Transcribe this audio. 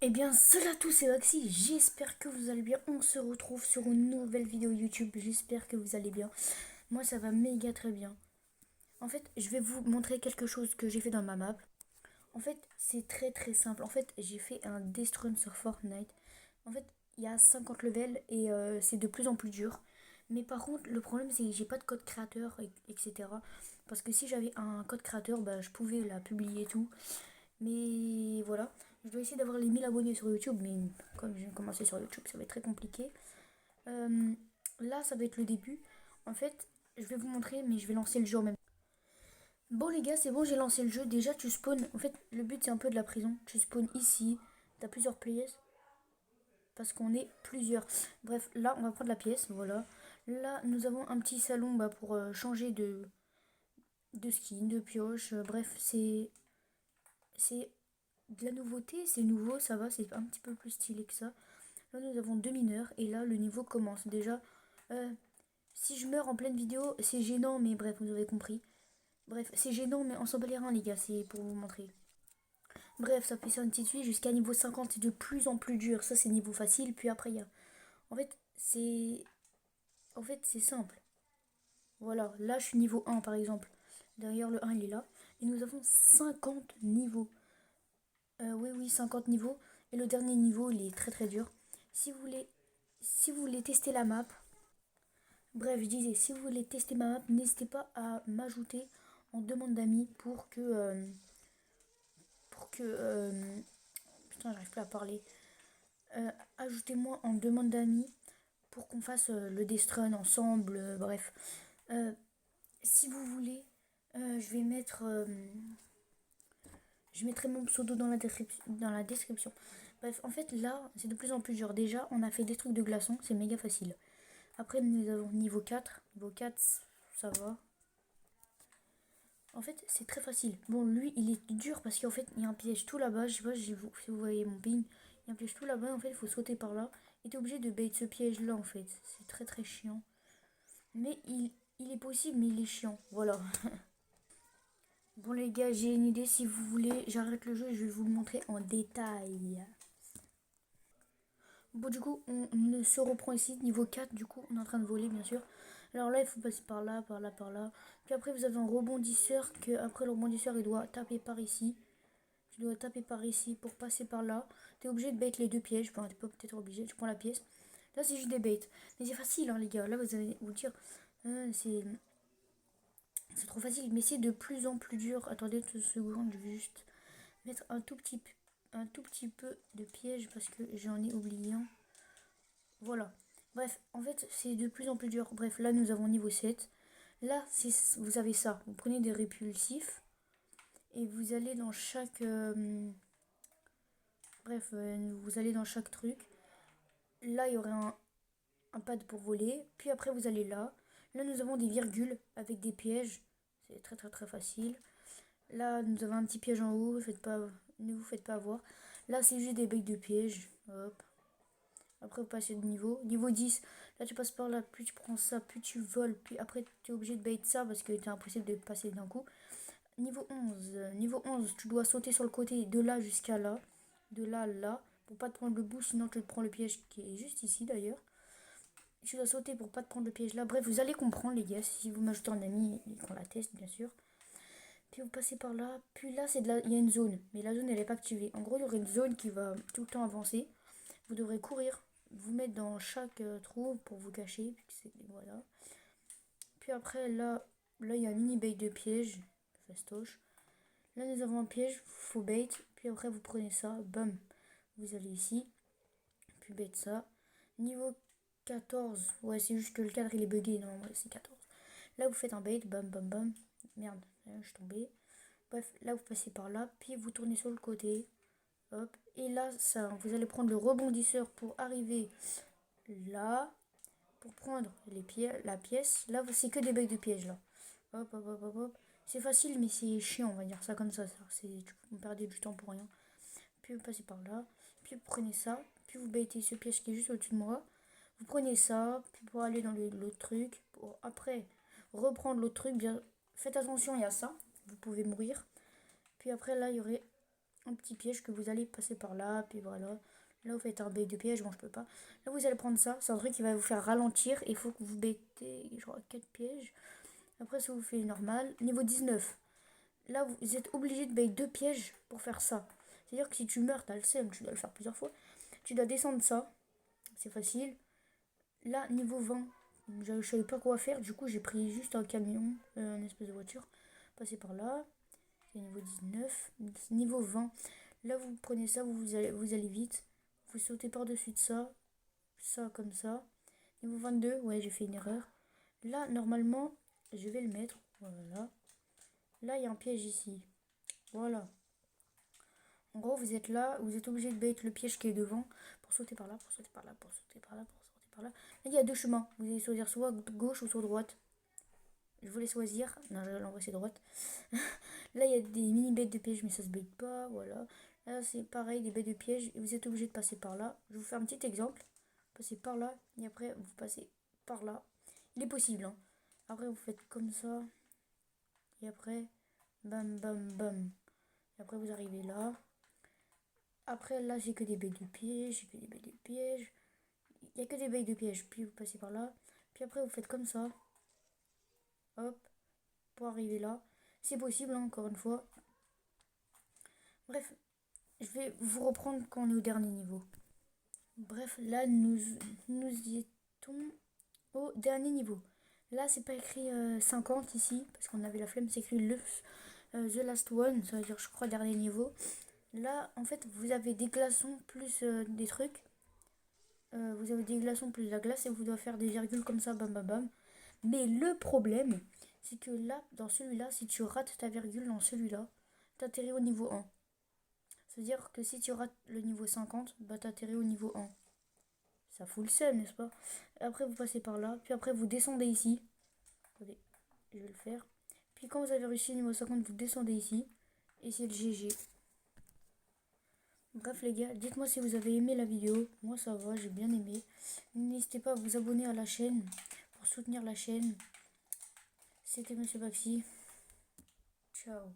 Eh bien, salut à tous, c'est Maxi, j'espère que vous allez bien. On se retrouve sur une nouvelle vidéo YouTube, j'espère que vous allez bien. Moi, ça va méga très bien. En fait, je vais vous montrer quelque chose que j'ai fait dans ma map. En fait, c'est très très simple. En fait, j'ai fait un Death Run sur Fortnite. En fait, il y a 50 levels et c'est de plus en plus dur. Mais par contre, le problème, c'est que j'ai pas de code créateur, etc. Parce que si j'avais un code créateur, bah, je pouvais la publier et tout. Mais voilà, je dois essayer d'avoir les 1000 abonnés sur YouTube, mais comme j'ai commencé sur YouTube, ça va être très compliqué. Euh, Là, ça va être le début. En fait, je vais vous montrer, mais je vais lancer le jeu en même temps. Bon les gars, c'est bon, j'ai lancé le jeu. Déjà, tu spawns. En fait, le but, c'est un peu de la prison. Tu spawns ici. T'as plusieurs pièces. Parce qu'on est plusieurs. Bref, là, on va prendre la pièce. Voilà. Là, nous avons un petit salon bah, pour changer de skin, de pioche. Bref, c'est de la nouveauté. C'est nouveau, ça va. C'est un petit peu plus stylé que ça. Là, nous avons deux mineurs et là, le niveau commence. Déjà, euh, si je meurs en pleine vidéo, c'est gênant, mais bref, vous avez compris. Bref, c'est gênant, mais on s'en bat les reins, les gars, c'est pour vous montrer. Bref, ça fait ça une petite suite jusqu'à niveau 50, c'est de plus en plus dur. Ça, c'est niveau facile, puis après, il y a. En fait, c'est. En fait, c'est simple. Voilà, là, je suis niveau 1, par exemple. Derrière le 1, il est là. Et nous avons 50 niveaux. Oui, oui, 50 niveaux. Et le dernier niveau, il est très très dur. Si vous voulez, si vous voulez tester la map, bref, je disais, si vous voulez tester ma map, n'hésitez pas à m'ajouter en demande d'amis pour que putain, j'arrive plus à parler. Ajoutez-moi en demande d'amis pour qu'on fasse le Death Run ensemble. Bref, Euh, si vous voulez, je vais mettre, je mettrai mon pseudo dans la description. Bref, en fait, là, c'est de plus en plus dur. Déjà, on a fait des trucs de glaçons, c'est méga facile. Après, nous avons niveau 4. Niveau 4, ça va. En fait, c'est très facile. Bon, lui, il est dur parce qu'en fait, il y a un piège tout là-bas. Je sais pas si vous voyez mon ping. Il y a un piège tout là-bas. En fait, il faut sauter par là. Et t'es obligé de bait ce piège-là, en fait. C'est très très chiant. Mais il est possible, mais il est chiant. Voilà. Bon, les gars, j'ai une idée. Si vous voulez, j'arrête le jeu et je vais vous le montrer en détail. Bon, du coup, on se reprend ici. Niveau 4, du coup, on est en train de voler, bien sûr. Alors là, il faut passer par là, par là, par là. Puis après, vous avez un rebondisseur que, après le rebondisseur, il doit taper par ici. Tu dois taper par ici pour passer par là. T'es obligé de bait les deux pièges. Enfin, t'es pas peut-être obligé. Tu prends la pièce. Là, c'est juste des baits. Mais c'est facile, hein, les gars. Là, vous allez vous dire, c'est trop facile. Mais c'est de plus en plus dur. Attendez 2 secondes. Je vais juste mettre un tout petit peu de piège parce que j'en ai oublié un. Voilà. Bref, en fait, c'est de plus en plus dur. Bref, là, nous avons niveau 7. Là, vous avez ça. Vous prenez des répulsifs et vous allez dans chaque. Bref, vous allez dans chaque truc. Là, il y aurait un pad pour voler. Puis après, vous allez là. Là, nous avons des virgules avec des pièges. C'est très très très facile. Là, nous avons un petit piège en haut. Ne vous faites pas avoir. Là, c'est juste des becs de pièges. Hop. Après, vous passez de niveau. Niveau 10, là, tu passes par là. Plus tu prends ça, plus tu voles. Puis après, tu es obligé de bait ça parce que c'est impossible de passer d'un coup. Niveau 11. Niveau 11, tu dois sauter sur le côté de là jusqu'à là. De là à là. Pour pas te prendre le bout, sinon tu te prends le piège qui est juste ici d'ailleurs. Tu dois sauter pour pas te prendre le piège là. Bref, vous allez comprendre les gars si vous m'ajoutez en ami et qu'on la teste bien sûr. Puis vous passez par là. Puis là, il y a une zone. Mais la zone, elle est pas activée. En gros, il y aurait une zone qui va tout le temps avancer. Vous devrez courir, vous mettre dans chaque trou pour vous cacher. Voilà. Puis après, là, il y a un mini bait de piège. Fastoche. Là, nous avons un piège. Faut bait. Puis après, vous prenez ça. Bam. Vous allez ici. Puis bait ça. Niveau 14. Ouais, c'est juste que le cadre il est bugué. Non, ouais, c'est 14. Là, vous faites un bait. Bam, bam, bam. Merde, je suis tombée. Bref, là, vous passez par là. Puis vous tournez sur le côté. Hop. Et là, ça, vous allez prendre le rebondisseur pour arriver là. Pour prendre la pièce. Là, c'est que des bacs de piège là. Hop, hop, hop, hop, hop. C'est facile, mais c'est chiant, on va dire ça comme ça. Vous perdez du temps pour rien. Puis vous passez par là. Puis vous prenez ça. Puis vous baitez ce piège qui est juste au-dessus de moi. Vous prenez ça. Puis pour aller dans l'autre truc. Pour après reprendre l'autre truc. Bien, faites attention, il y a ça. Vous pouvez mourir. Puis après, là, il y aurait un petit piège que vous allez passer par là, puis voilà. Là, vous faites un bec de piège, bon, je peux pas. Là, vous allez prendre ça, c'est un truc qui va vous faire ralentir. Il faut que vous mettez, je crois, 4 pièges. Après, ça vous fait normal. Niveau 19. Là, vous êtes obligé de mettre 2 pièges pour faire ça. C'est-à-dire que si tu meurs, t'as le seum, tu dois le faire plusieurs fois. Tu dois descendre ça, c'est facile. Là, niveau 20, je savais pas quoi faire, du coup, j'ai pris juste un camion, une espèce de voiture. Passer par là. C'est niveau 19. Niveau 20. Là, vous prenez ça, vous allez vite. Vous sautez par-dessus de ça. Ça, comme ça. Niveau 22, ouais, j'ai fait une erreur. Là, normalement, je vais le mettre. Voilà. Là, il y a un piège ici. Voilà. En gros, vous êtes là, vous êtes obligé de bait le piège qui est devant pour sauter par là, pour sauter par là, pour sauter par là, pour sauter par là. Là, il y a deux chemins. Vous allez choisir soit gauche ou soit droite. Je voulais choisir. Non, je l'envoie c'est droite. Là, il y a des mini bêtes de piège, mais ça se bait pas. Voilà. Là, c'est pareil, des bêtes de piège. Et vous êtes obligé de passer par là. Je vais vous faire un petit exemple. Passez par là. Et après, vous passez par là. Il est possible, hein. Après, vous faites comme ça. Et après, bam, bam, bam. Et après, vous arrivez là. Après, là, j'ai que des baies de piège. J'ai que des baies de piège. Il n'y a que des baies de piège. Puis, vous passez par là. Puis après, vous faites comme ça. Hop. Pour arriver là. C'est possible, hein, encore une fois. Bref, je vais vous reprendre quand on est au dernier niveau. Bref, là, nous y étions au dernier niveau. Là, c'est pas écrit 50 ici, parce qu'on avait la flemme, c'est écrit The Last One, ça veut dire, je crois, dernier niveau. Là, en fait, vous avez des glaçons plus des trucs. Vous avez des glaçons plus la glace et vous devez faire des virgules comme ça, bam bam bam. Mais le problème, c'est que là, dans celui-là, si tu rates ta virgule dans celui-là, t'atterris au niveau 1. C'est-à-dire que si tu rates le niveau 50, bah t'atterris au niveau 1. Ça fout le seum, n'est-ce pas? Après, vous passez par là, puis après, vous descendez ici. Attendez, je vais le faire. Puis quand vous avez réussi le niveau 50, vous descendez ici. Et c'est le GG. Bref les gars, dites-moi si vous avez aimé la vidéo. Moi ça va, j'ai bien aimé. N'hésitez pas à vous abonner à la chaîne pour soutenir la chaîne. C'était Monsieur Baxi. Ciao.